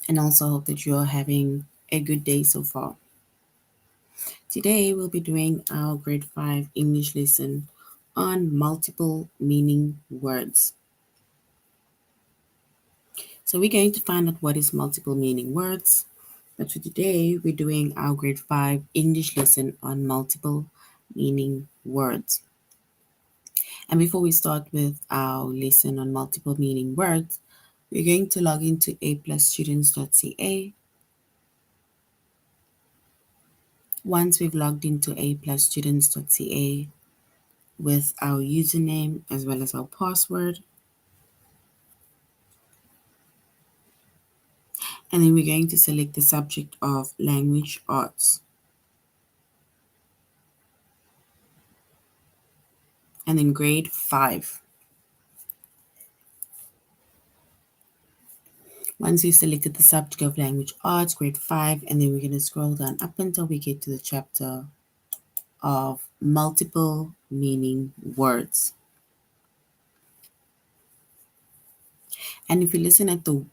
and also hope that you're having a good day so far. Today we'll be doing our grade 5 English lesson on multiple meaning words. So we're going to find out what is multiple meaning words. But for today, we're doing our grade 5 English lesson on multiple meaning words. And before we start with our lesson on multiple meaning words, we're going to log into aplusstudents.ca. Once we've logged into aplusstudents.ca with our username as well as our password, and then we're going to select the subject of language arts. And then grade 5. Once we've selected the subject of language arts, grade 5, and then we're going to scroll down up until we get to the chapter of multiple meaning words. And if you listen to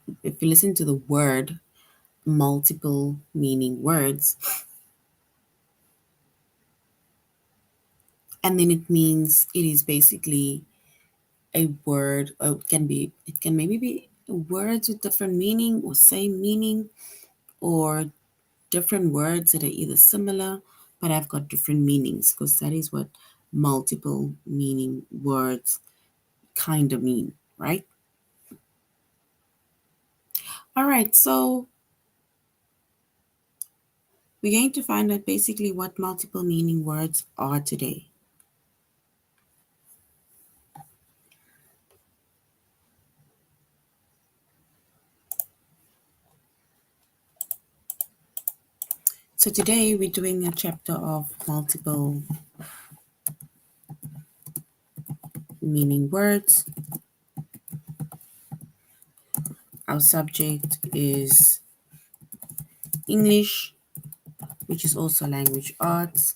the word multiple meaning words, and then it means it is basically a word, or it can maybe be words with different meaning or same meaning, or different words that are either similar but have got different meanings, because that is what multiple meaning words kind of mean, right? All right, so we're going to find out basically what multiple meaning words are today. So today we're doing a chapter of multiple meaning words. Our subject is English, which is also language arts.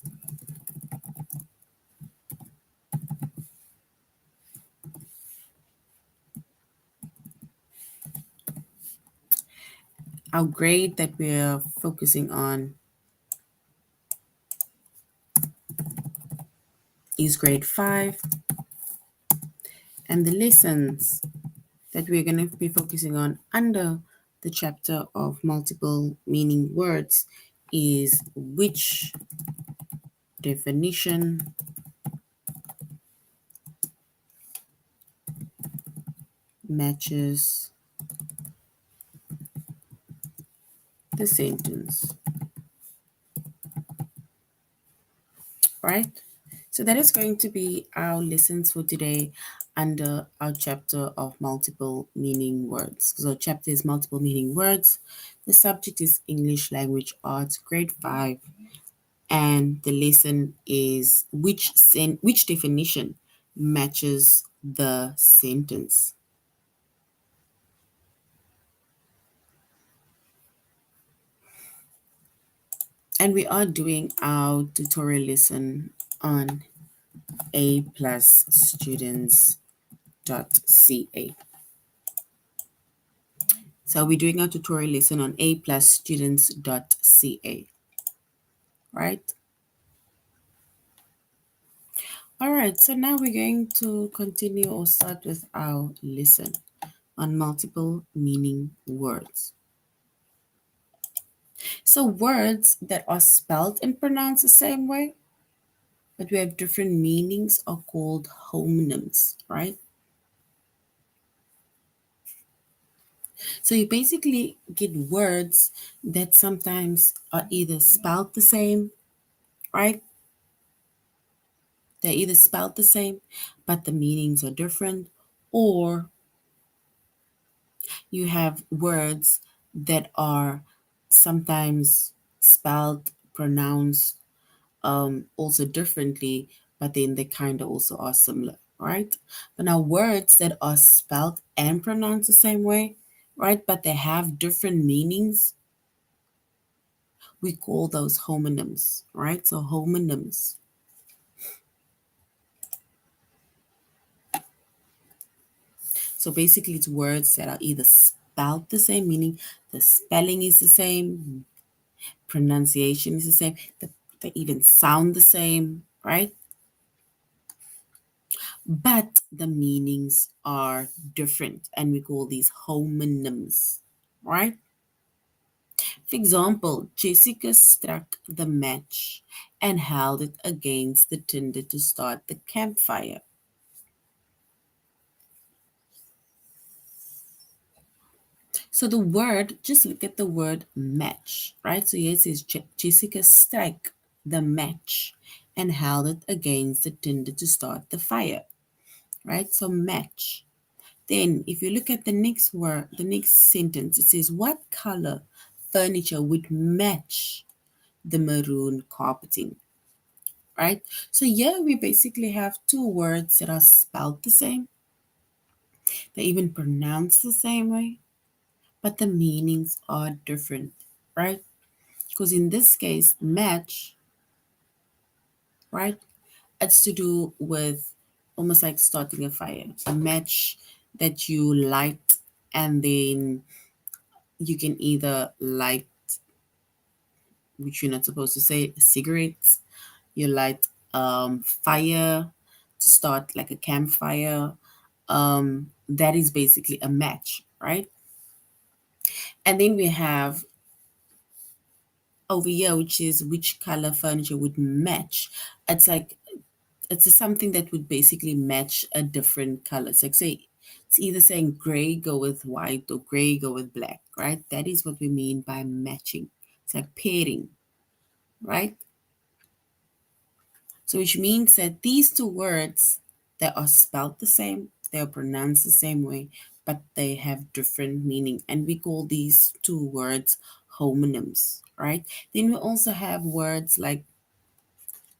Our grade that we're focusing on is grade 5. And the lessons that we're going to be focusing on under the chapter of multiple meaning words is which definition matches the sentence, right? So that is going to be our lessons for today under our chapter of multiple meaning words. So chapter is multiple meaning words. The subject is English language arts, grade 5. And the lesson is which definition matches the sentence. And we are doing our tutorial lesson on aplusstudents.ca. So we're doing our tutorial lesson on aplusstudents.ca, right? All right, so now we're going to continue or start with our lesson on multiple meaning words. So words that are spelled and pronounced the same way, but we have different meanings, are called homonyms, right? So you basically get words that sometimes are either spelled the same, right? They're either spelled the same, but the meanings are different, or you have words that are sometimes spelled, pronounced also differently, but then they kind of also are similar, right? But now words that are spelled and pronounced the same way, right, but they have different meanings, we call those homonyms, right? So homonyms. So basically it's words that are either spelled the same, meaning the spelling is the same, pronunciation is the same, they even sound the same, right? But the meanings are different, and we call these homonyms, right? For example, Jessica struck the match and held it against the tinder to start the campfire. So the word, just look at the word match, right? So here it says Jessica struck the match and held it against the tinder to start the fire, right? So match. Then if you look at the next word, the next sentence, it says what color furniture would match the maroon carpeting, right? So here we basically have two words that are spelled the same. They even pronounce the same way, but the meanings are different, right? Because in this case, match, right? It's to do with almost like starting a fire, a match that you light, and then you can either light, which you're not supposed to say, cigarettes, you light fire to start like a campfire. That is basically a match, right? And then we have over here, which is which color furniture would match. It's like it's something that would basically match a different color. It's like say it's either saying gray go with white or gray go with black, right? That is what we mean by matching. It's like pairing, right? So which means that these two words that are spelled the same, they are pronounced the same way, but they have different meaning. And we call these two words homonyms, right? Then we also have words like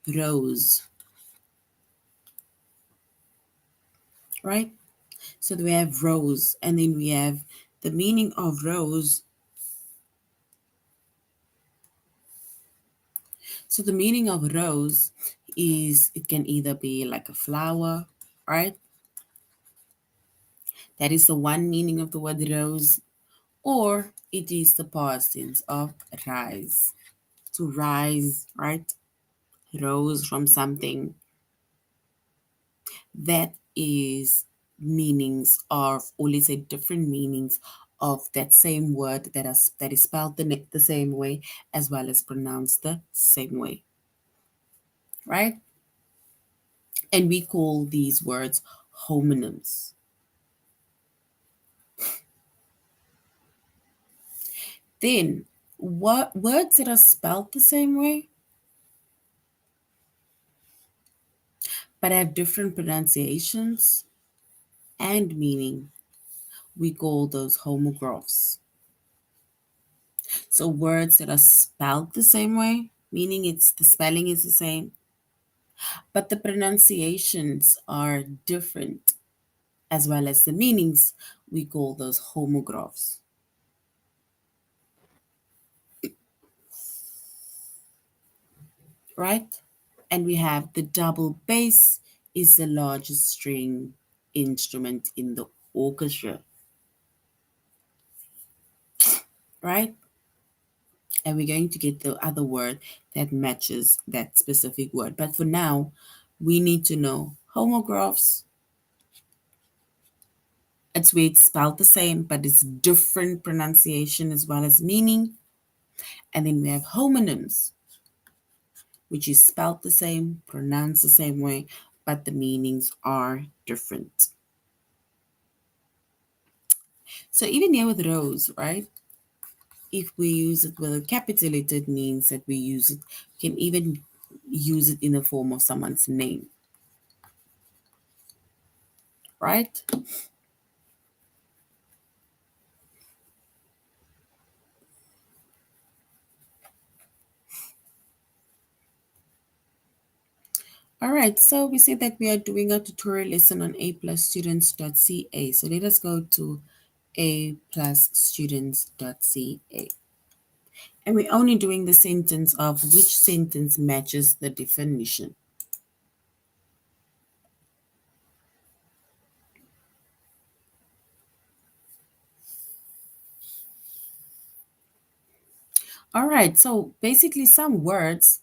rose, right? So we have rose, and then we have the meaning of rose. So the meaning of rose is it can either be like a flower, right? That is the one meaning of the word rose, or it is the past tense of rise. To rise, right? Rose from something. That is meanings of, or let's say different meanings of that same word that is spelled the same way as well as pronounced the same way, right? And we call these words homonyms. Then, what words that are spelled the same way but have different pronunciations and meaning, we call those homographs. So words that are spelled the same way, meaning it's the spelling is the same, but the pronunciations are different as well as the meanings, we call those homographs, right? And we have the double bass is the largest string instrument in the orchestra, right? And we're going to get the other word that matches that specific word. But for now, we need to know homographs. It's where it's spelled the same, but it's different pronunciation as well as meaning. And then we have homonyms, which is spelled the same, pronounced the same way, but the meanings are different. So even here with rose, right? If we use it with a capital letter, it means that we use it, can even use it in the form of someone's name, right? All right, so we say that we are doing a tutorial lesson on aplusstudents.ca. So let us go to aplusstudents.ca. And we're only doing the sentence of which sentence matches the definition. All right, so basically, some words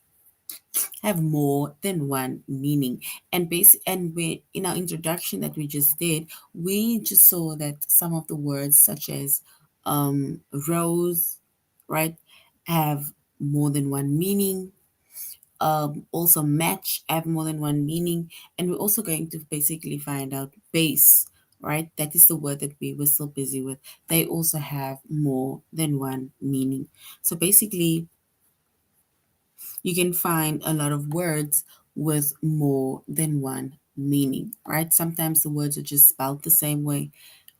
have more than one meaning. And we in our introduction that we just did, we just saw that some of the words such as rose, right, have more than one meaning. Also match have more than one meaning, and we're also going to basically find out base, right? That is the word that we were still busy with. They also have more than one meaning. So basically, you can find a lot of words with more than one meaning, right? Sometimes the words are just spelled the same way,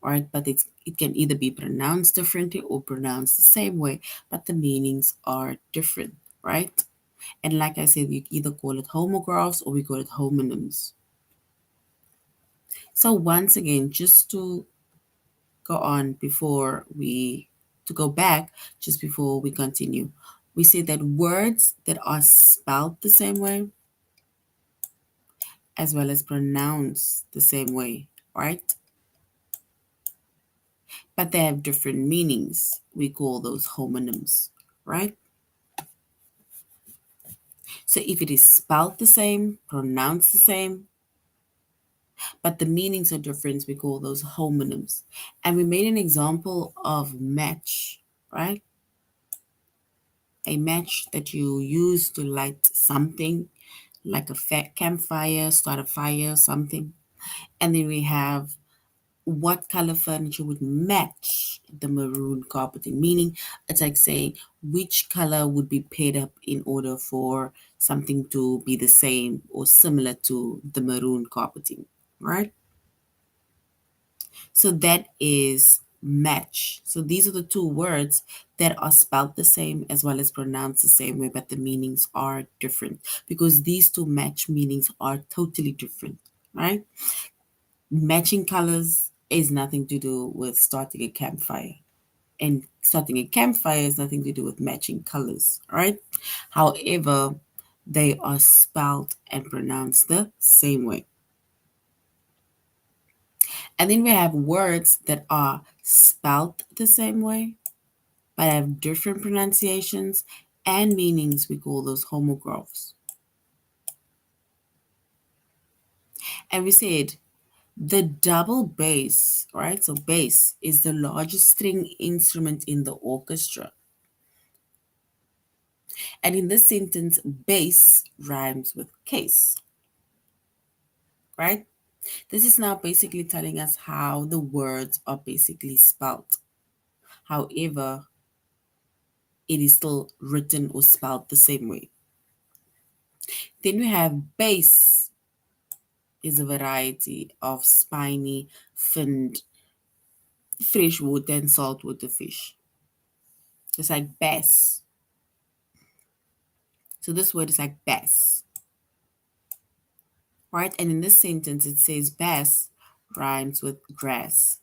right? But it can either be pronounced differently or pronounced the same way, but the meanings are different, right? And like I said, we either call it homographs or we call it homonyms. So once again, just to go on before we to go back, just before we continue, we say that words that are spelled the same way as well as pronounced the same way, right? But they have different meanings. We call those homonyms, right? So if it is spelled the same, pronounced the same, but the meanings are different, we call those homonyms. And we made an example of match, right? A match that you use to light something, like a campfire, start a fire, something. And then we have what color furniture would match the maroon carpeting, meaning it's like saying which color would be paired up in order for something to be the same or similar to the maroon carpeting, right? So that is match. So these are the two words that are spelled the same as well as pronounced the same way, but the meanings are different because these two match meanings are totally different, right? Matching colors is nothing to do with starting a campfire. And starting a campfire has nothing to do with matching colors, right? However, they are spelled and pronounced the same way. And then we have words that are spelled the same way, but have different pronunciations and meanings. We call those homographs. And we said the double bass, right? So bass is the largest string instrument in the orchestra. And in this sentence, bass rhymes with case, right? This is now basically telling us how the words are basically spelled. However, it is still written or spelled the same way. Then we have bass is a variety of spiny, finned freshwater and saltwater fish. It's like bass. So this word is like bass, right? And in this sentence, it says bass rhymes with grass.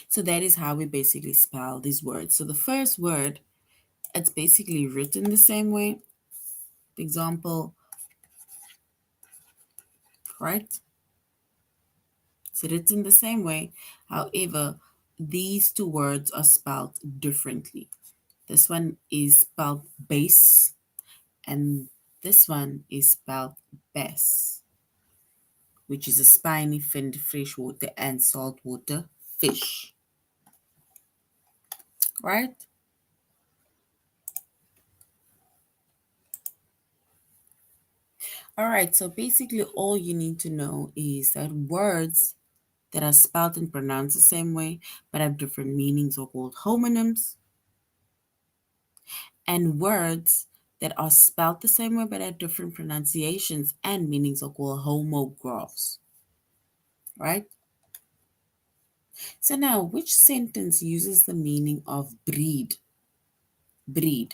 So that is how we basically spell these words. So the first word, it's basically written the same way. For example, right? It's written the same way. However, these two words are spelled differently. This one is spelled base, and this one is spelled bass, which is a spiny finned freshwater and saltwater fish, right? All right, so basically, all you need to know is that words that are spelled and pronounced the same way but have different meanings are called homonyms, and words that are spelled the same way but have different pronunciations and meanings are called homographs, right? So now, which sentence uses the meaning of breed? Breed.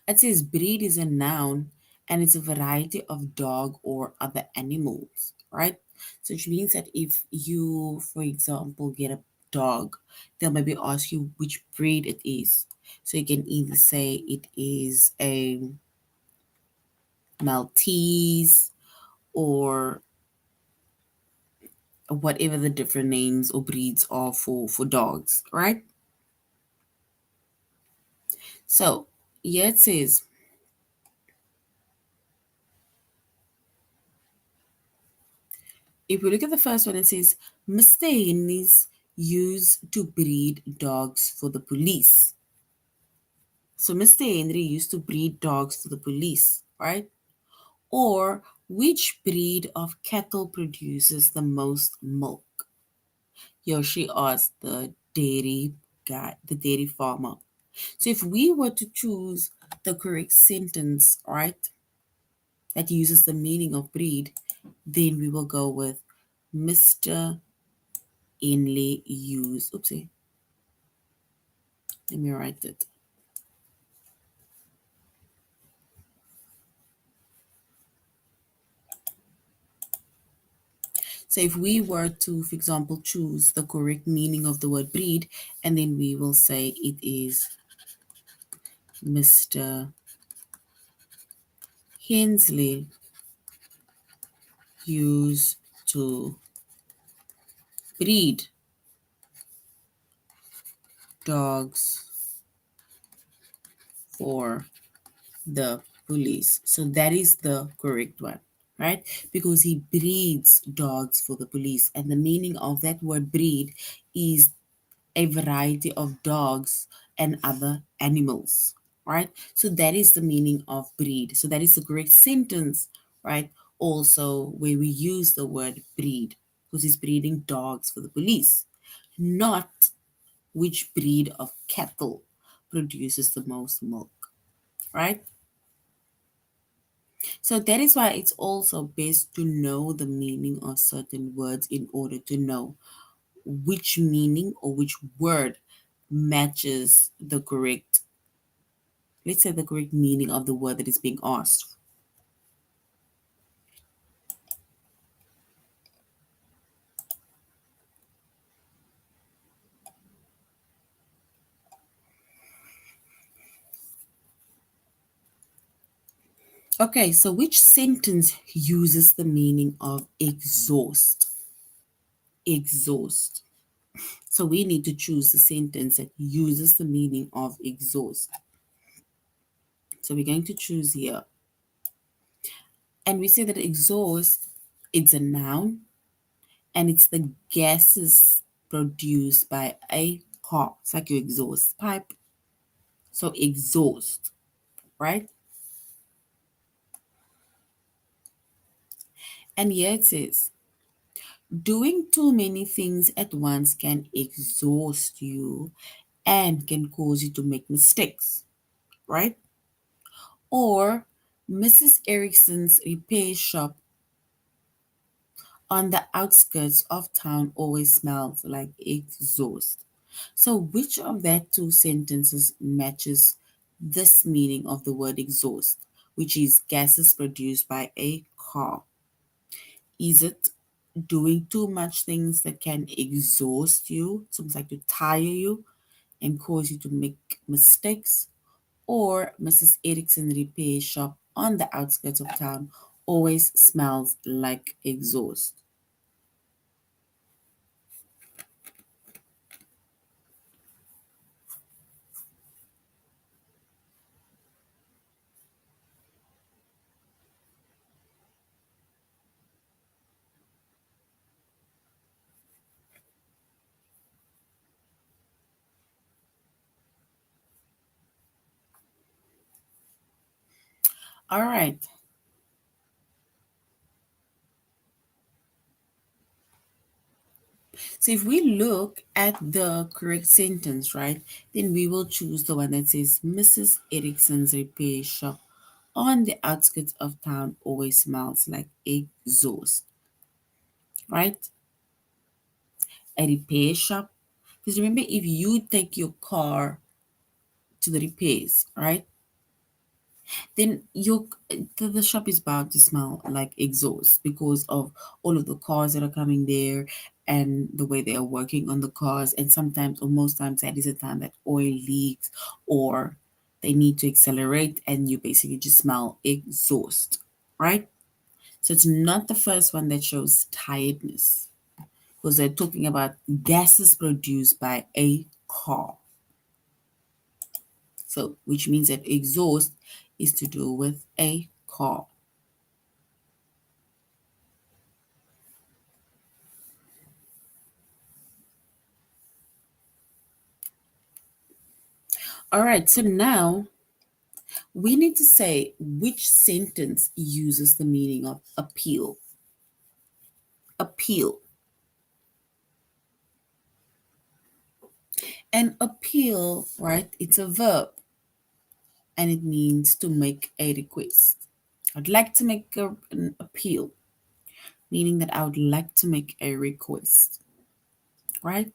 It says breed is a noun and it's a variety of dog or other animals, right? So which means that if you, for example, get a dog, they'll maybe ask you which breed it is. So you can either say it is a Maltese or whatever the different names or breeds are for dogs, right? So here it says, if we look at the first one, it says, Mr. Henry's used to breed dogs for the police. So Mr. Henry used to breed dogs for the police, right? Or which breed of cattle produces the most milk? Yoshi asked the dairy guy, the dairy farmer. So if we were to choose the correct sentence, right, that uses the meaning of breed, then we will go with Mr. Inley used. Oopsie. Let me write it. So if we were to, for example, choose the correct meaning of the word breed, and then we will say it is Mr. Hensley used to breed dogs for the police. So that is the correct one, right? Because he breeds dogs for the police. And the meaning of that word breed is a variety of dogs and other animals, right? So that is the meaning of breed. So that is the correct sentence, right? Also, where we use the word breed, because he's breeding dogs for the police, not which breed of cattle produces the most milk, right? So that is why it's also best to know the meaning of certain words in order to know which meaning or which word matches the correct, let's say, the correct meaning of the word that is being asked. Okay, so which sentence uses the meaning of exhaust? Exhaust. So we need to choose a sentence that uses the meaning of exhaust. So we're going to choose here. And we say that exhaust, it's a noun, and it's the gases produced by a car. It's like your exhaust pipe. So exhaust, right? And here it says, doing too many things at once can exhaust you and can cause you to make mistakes, right? Or Mrs. Erickson's repair shop on the outskirts of town always smells like exhaust. So, which of that two sentences matches this meaning of the word exhaust, which is gases produced by a car? Is it doing too much things that can exhaust you, something like to tire you and cause you to make mistakes? Or Mrs. Erickson repair shop on the outskirts of town always smells like exhaust? All right. So if we look at the correct sentence, right, then we will choose the one that says Mrs. Erickson's repair shop on the outskirts of town always smells like exhaust, right? A repair shop. Because remember, if you take your car to the repairs, right, then the shop is bound to smell like exhaust because of all of the cars that are coming there and the way they are working on the cars. And sometimes, or most times, that is a time that oil leaks or they need to accelerate, and you basically just smell exhaust, right? So it's not the first one that shows tiredness because they're talking about gases produced by a car. So, which means that exhaust is to do with a car. All right, so now we need to say which sentence uses the meaning of appeal. Appeal. An appeal, right? It's a verb and it means to make a request. I'd like to make an appeal, meaning that I would like to make a request, right?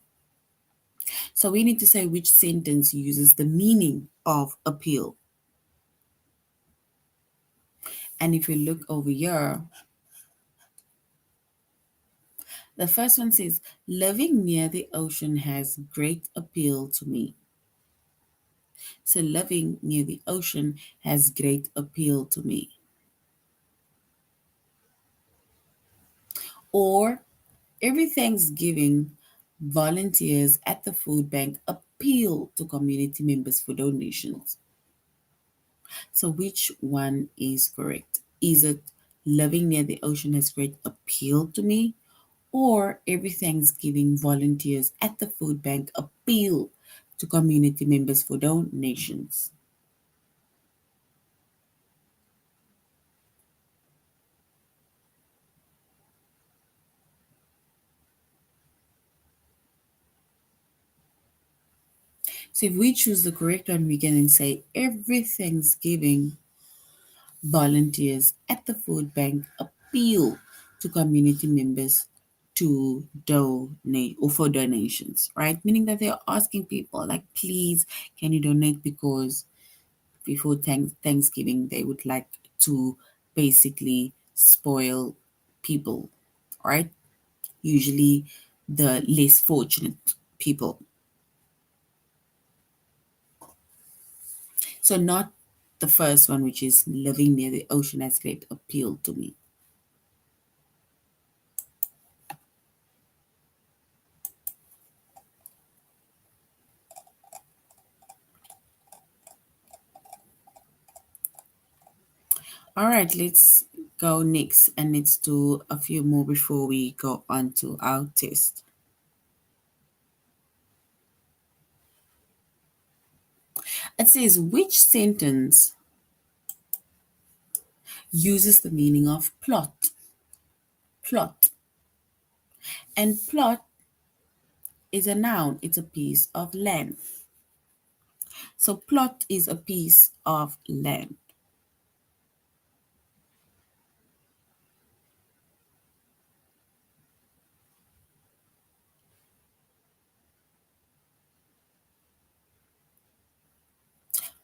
So we need to say which sentence uses the meaning of appeal. And if you look over here, the first one says, living near the ocean has great appeal to me. So living near the ocean has great appeal to me. Or every Thanksgiving, volunteers at the food bank appeal to community members for donations. So which one is correct? Is it living near the ocean has great appeal to me? Or every Thanksgiving, volunteers at the food bank appeal to community members for donations? So if we choose the correct one, we can then say every Thanksgiving, volunteers at the food bank appeal to community members to donate or for donations, right? Meaning that they're asking people, like, please, can you donate? Because before Thanksgiving, they would like to basically spoil people, right? Usually the less fortunate people. So, not the first one, which is living near the ocean, has great appeal to me. All right, let's go next and let's do a few more before we go on to our test. It says, which sentence uses the meaning of plot? Plot. And plot is a noun, it's a piece of land. So, plot is a piece of land.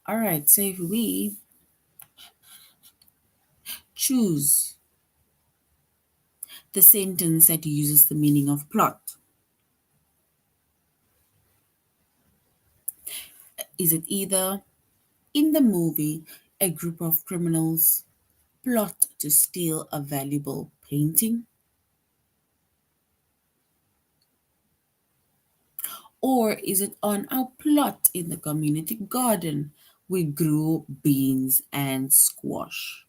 All right, so if we choose the sentence that uses the meaning of plot, is it either in the movie, a group of criminals plot to steal a valuable painting? Or is it on our plot in the community garden we grew beans and squash?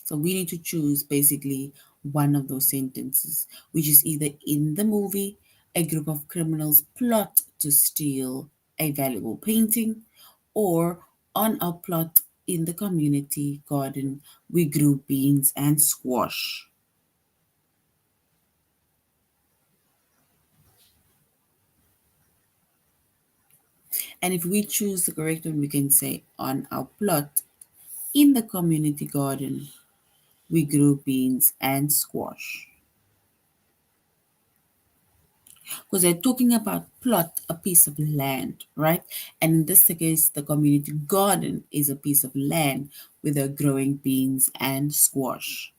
So we need to choose basically one of those sentences, which is either in the movie, a group of criminals plot to steal a valuable painting, or on our plot in the community garden we grew beans and squash. And if we choose the correct one, we can say on our plot in the community garden we grew beans and squash. Because they're talking about plot, a piece of land, right? And in this case, the community garden is a piece of land where they're growing beans and squash.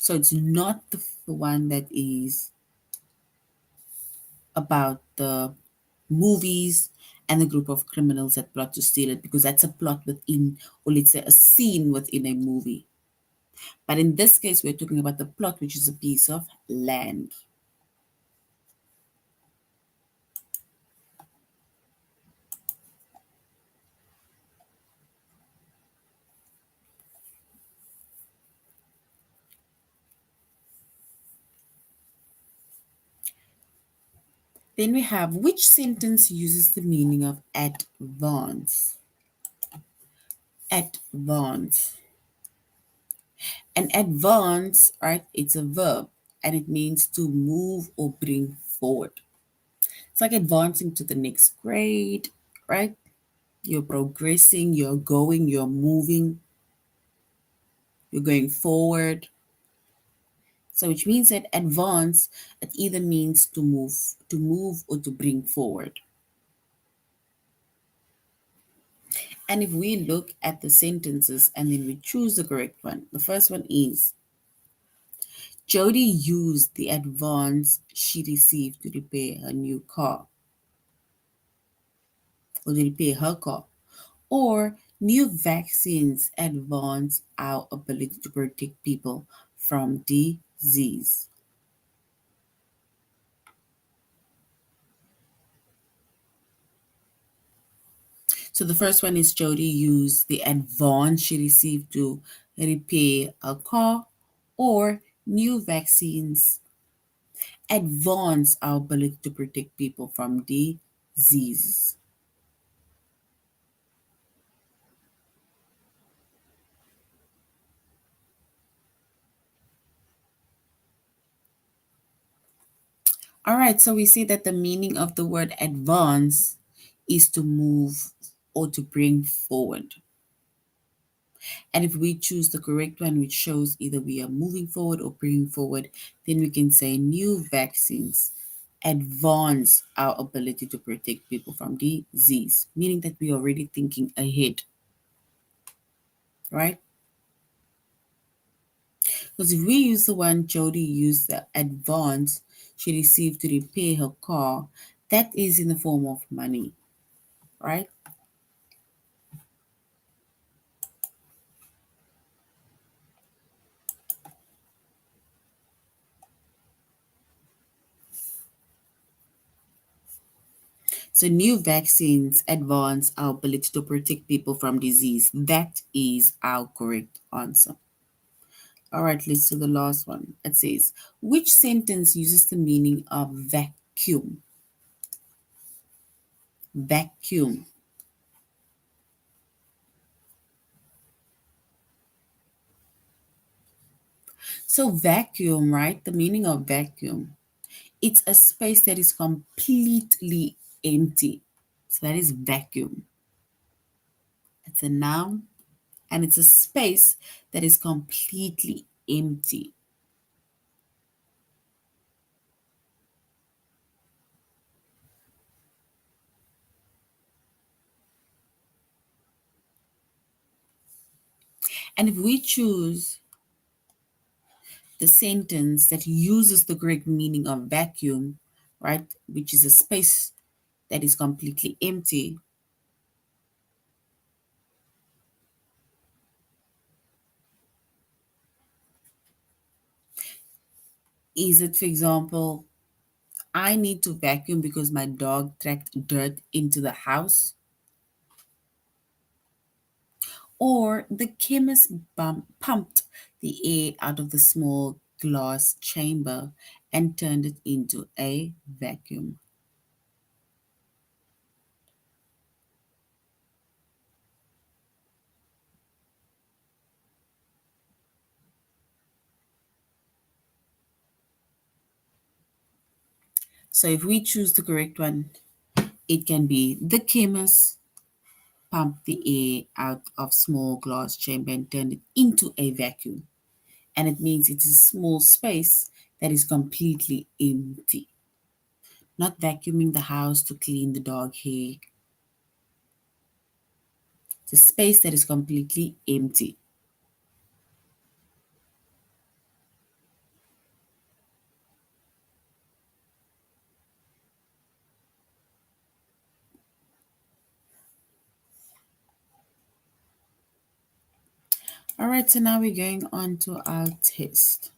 So it's not the one that is about the movies and a group of criminals that plot to steal it, because that's a plot within, or let's say a scene within a movie. But in this case, we're talking about the plot, which is a piece of land. Then we have, which sentence uses the meaning of advance? Advance. And advance, right, it's a verb and it means to move or bring forward. It's like advancing to the next grade, right? You're progressing, you're moving, you're going forward. So which means that advance, it either means to move or to bring forward. And if we look at the sentences and then we choose the correct one, the first one is Jody used the advance she received to repair her new car, or to repair her car. Or new vaccines advance our ability to protect people from disease. So the first one is Jody used the advance she received to repair a car, or new vaccines advance our ability to protect people from disease. All right, so we see that the meaning of the word advance is to move or to bring forward. And if we choose the correct one, which shows either we are moving forward or bringing forward, then we can say new vaccines advance our ability to protect people from disease, meaning that we are already thinking ahead, right? Because if we use the one Jody used the advance she received to repair her car, that is in the form of money, right? So new vaccines advance our ability to protect people from disease. That is our correct answer. All right, let's do the last one. It says, which sentence uses the meaning of vacuum? Vacuum. So vacuum, right? The meaning of vacuum. It's a space that is completely empty. So that is vacuum. It's a noun and it's a space that is completely empty. And if we choose the sentence that uses the correct meaning of vacuum, right, which is a space that is completely empty, is it, for example, I need to vacuum because my dog tracked dirt into the house? Or the chemist pumped the air out of the small glass chamber and turned it into a vacuum? So if we choose the correct one, it can be the chemist pumped the air out of small glass chamber and turned it into a vacuum. And it means it is a small space that is completely empty. Not vacuuming the house to clean the dog hair. It's a space that is completely empty. All right, so now we're going on to our test.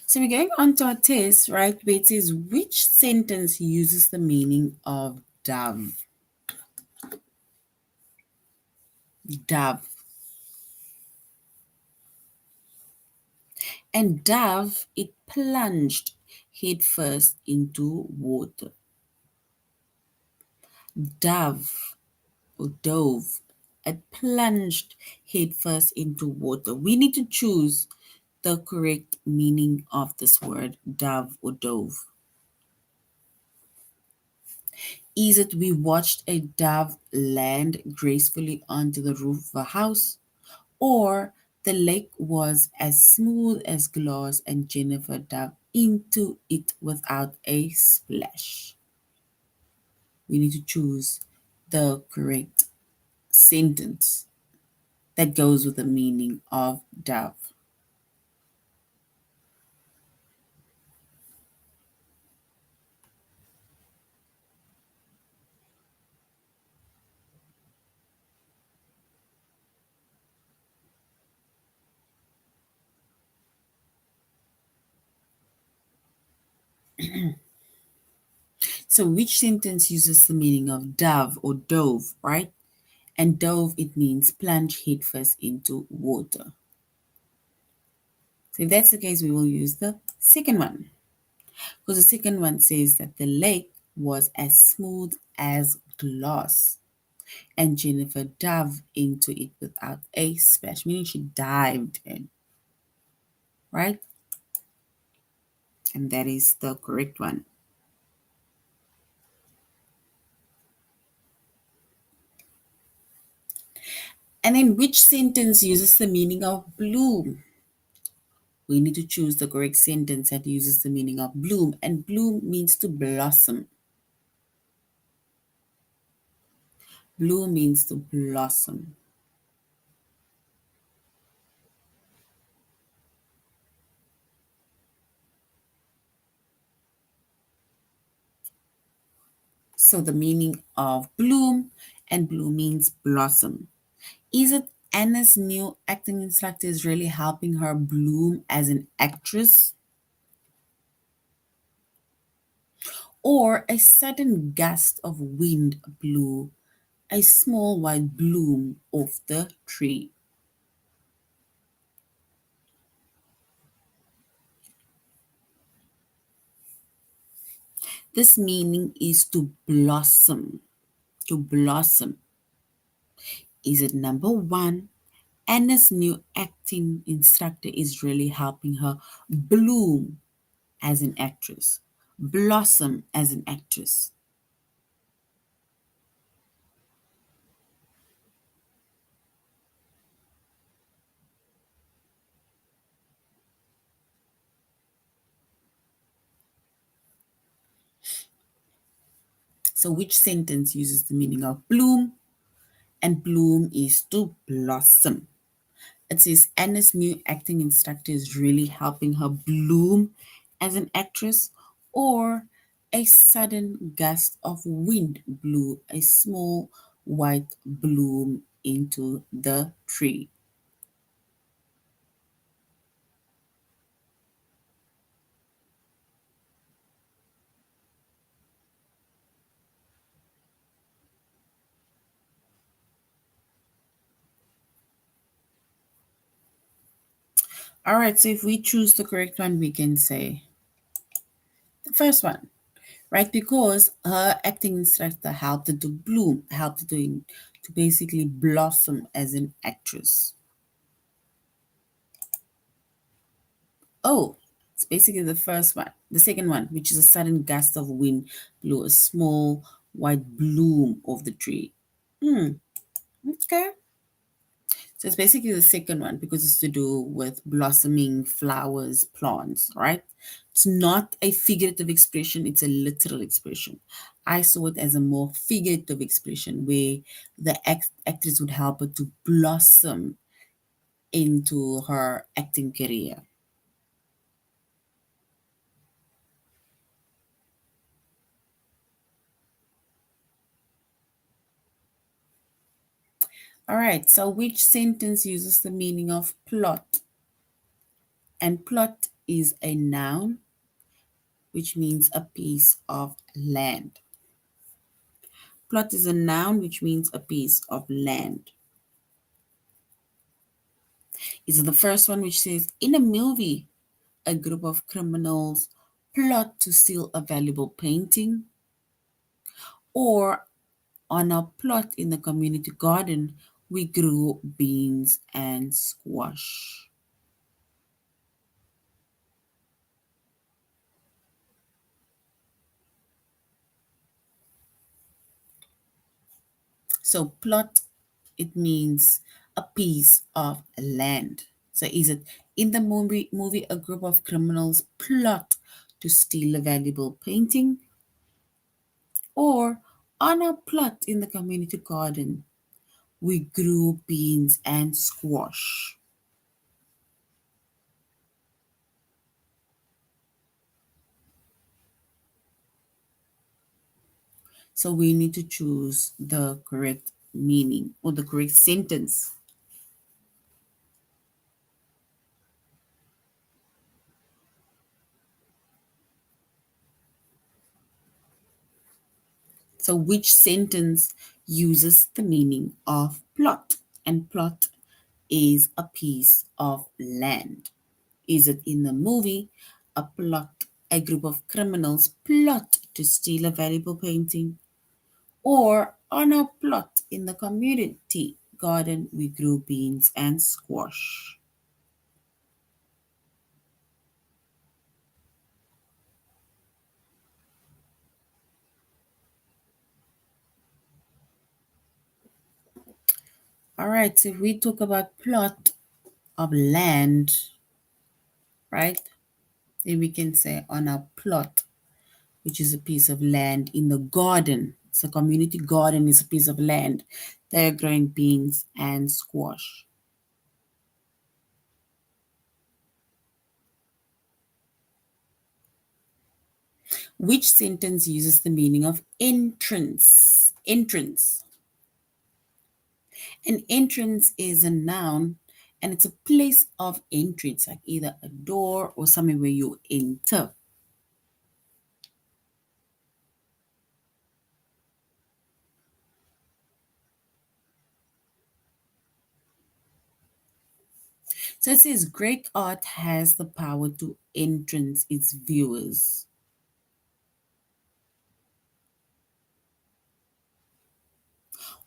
So we're going on to our test, right, where it says which sentence uses the meaning of dove? Dove. And dove, it plunged headfirst into water. Dove or dove, it plunged headfirst into water. We need to choose the correct meaning of this word, dove or dove. Is it we watched a dove land gracefully onto the roof of a house? Or the lake was as smooth as glass and Jennifer dove into it without a splash? We need to choose the correct sentence that goes with the meaning of dove. So, which sentence uses the meaning of dove or dove, right? And dove, it means plunge headfirst into water. So, if that's the case, we will use the second one. Because the second one says that the lake was as smooth as glass, and Jennifer dove into it without a splash, meaning she dived in, right? And that is the correct one. And then which sentence uses the meaning of bloom? We need to choose the correct sentence that uses the meaning of bloom. And bloom means to blossom. Bloom means to blossom. So the meaning of bloom, and bloom means blossom. Is it Anna's new acting instructor is really helping her bloom as an actress? Or a sudden gust of wind blew a small white bloom off the tree? This meaning is to blossom. To blossom. Is it number one? Anna's new acting instructor is really helping her bloom as an actress, blossom as an actress. So, which sentence uses the meaning of bloom? And bloom is to blossom. It says Anna's new acting instructor is really helping her bloom as an actress, or a sudden gust of wind blew a small white bloom into the tree. All right, so if we choose the correct one, we can say the first one, right? Because her acting instructor helped her to bloom, helped her to basically blossom as an actress. Oh, it's basically the first one. The second one, which is a sudden gust of wind, blew a small white bloom off the tree. Hmm, okay. So it's basically the second one because it's to do with blossoming flowers, plants, right? It's not a figurative expression, it's a literal expression. I saw it as a more figurative expression where the actress would help her to blossom into her acting career. All right, so which sentence uses the meaning of plot? And plot is a noun, which means a piece of land. Plot is a noun, which means a piece of land. Is the first one, which says, in a movie, a group of criminals plot to steal a valuable painting, or on our plot in the community garden, we grew beans and squash. So plot, it means a piece of land. So is it in the movie a group of criminals plot to steal a valuable painting, or on a plot in the community garden we grew beans and squash? So we need to choose the correct meaning or the correct sentence. So which sentence uses the meaning of plot? And plot is a piece of land. Is it in the movie a group of criminals plot to steal a valuable painting? Or on a plot in the community garden we grew beans and squash? All right, so if we talk about plot of land, right? Then we can say on a plot, which is a piece of land in the garden. So community garden is a piece of land. They're growing beans and squash. Which sentence uses the meaning of entrance? Entrance. An entrance is a noun and it's a place of entry. It's like either a door or somewhere where you enter. So it says great art has the power to entrance its viewers.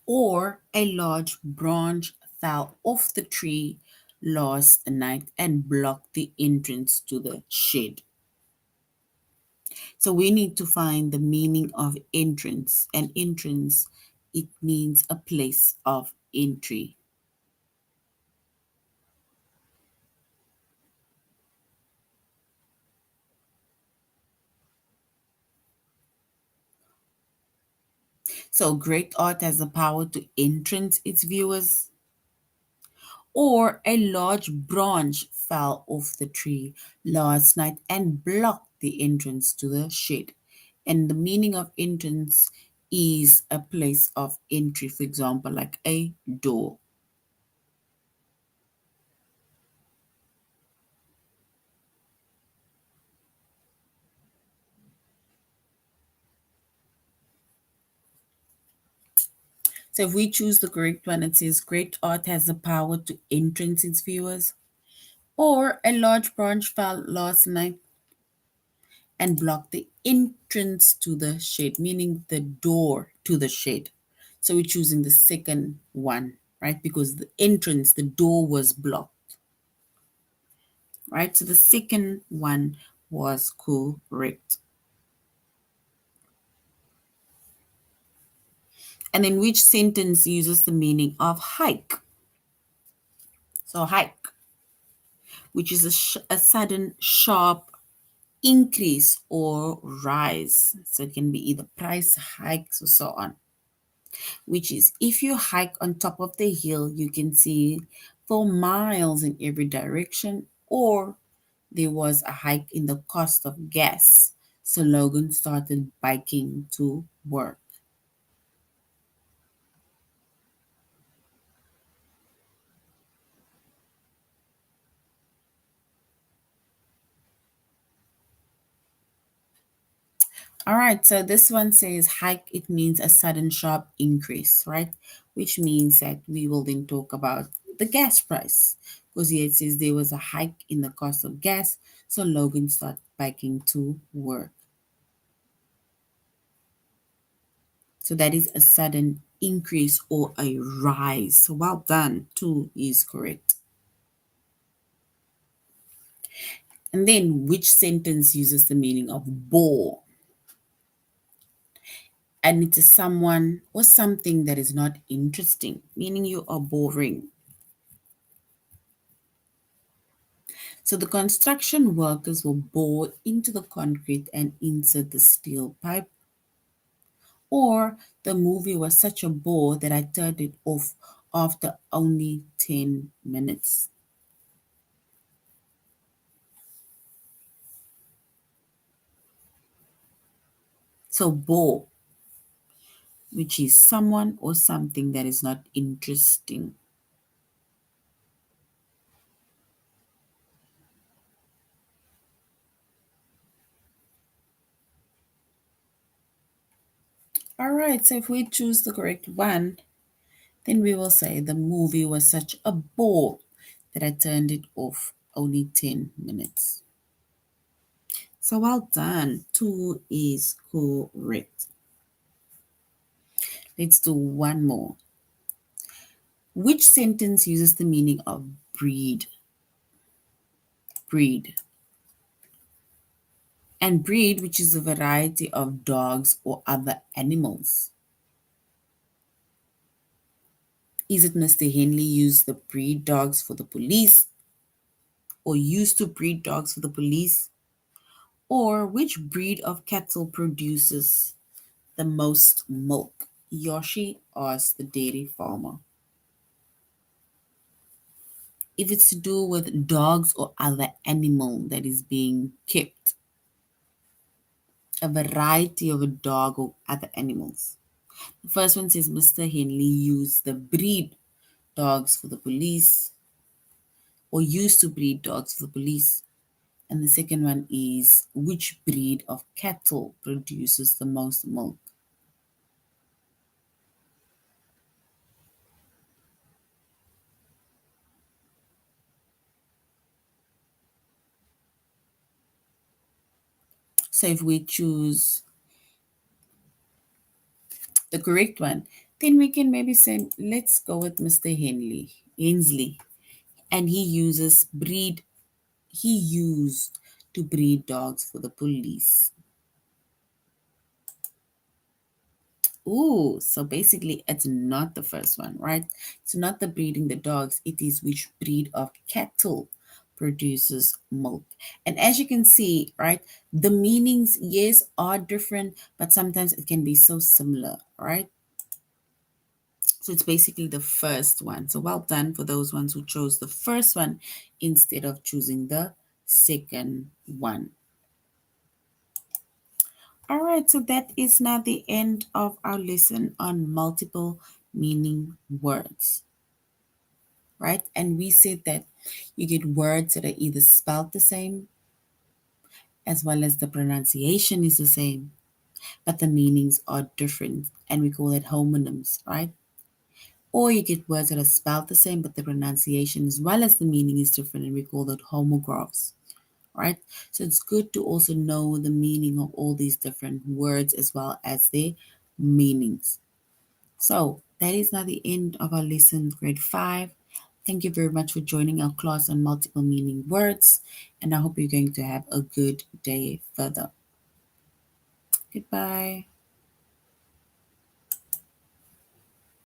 Or a large branch fell off the tree last night and blocked the entrance to the shed. So we need to find the meaning of entrance. And entrance, it means a place of entry. So great art has the power to entrance its viewers. Or a large branch fell off the tree last night and blocked the entrance to the shed. And the meaning of entrance is a place of entry, for example, like a door. So if we choose the correct one, it says great art has the power to entrance its viewers. Or a large branch fell last night and blocked the entrance to the shed, meaning the door to the shed. So we're choosing the second one, right? Because the entrance, the door was blocked, right? So the second one was correct. And then which sentence uses the meaning of hike? So hike, which is a sudden, sharp increase or rise. So it can be either price hikes or so on. Which is if you hike on top of the hill, you can see for miles in every direction, or there was a hike in the cost of gas. So Logan started biking to work. All right, so this one says hike, it means a sudden sharp increase, right? Which means that we will then talk about the gas price. Because here it says there was a hike in the cost of gas, so Logan started biking to work. So that is a sudden increase or a rise. So well done. Two is correct. And then which sentence uses the meaning of bore? And it is someone or something that is not interesting, meaning you are boring. So the construction workers will bore into the concrete and insert the steel pipe. Or the movie was such a bore that I turned it off after only 10 minutes. So bore, which is someone or something that is not interesting. All right, so if we choose the correct one, then we will say the movie was such a bore that I turned it off only 10 minutes. So well done. Two is correct. Let's do one more. Which sentence uses the meaning of breed? Breed. And breed, which is a variety of dogs or other animals. Is it Mr. Henley used the breed dogs for the police? Or used to breed dogs for the police? Or which breed of cattle produces the most milk? Yoshi asked the dairy farmer. If it's to do with dogs or other animal that is being kept, a variety of a dog or other animals. The first one says Mr. Henley used the breed dogs for the police or used to breed dogs for the police. And the second one is which breed of cattle produces the most milk? So if we choose the correct one, then we can maybe say, let's go with Mr. Hensley. And he used to breed dogs for the police. Ooh, so basically it's not the first one, right? It's not the breeding the dogs, it is which breed of cattle produces milk. And as you can see, right, the meanings, yes, are different, but sometimes it can be so similar, right? So it's basically the first one. So well done for those ones who chose the first one instead of choosing the second one. All right, so that is now the end of our lesson on multiple meaning words, right? And we said that you get words that are either spelled the same as well as the pronunciation is the same, but the meanings are different, and we call it homonyms, right? Or you get words that are spelled the same, but the pronunciation as well as the meaning is different, and we call it homographs, right? So it's good to also know the meaning of all these different words as well as their meanings. So that is now the end of our lesson, grade 5. Thank you very much for joining our class on multiple meaning words, and I hope you're going to have a good day further. Goodbye.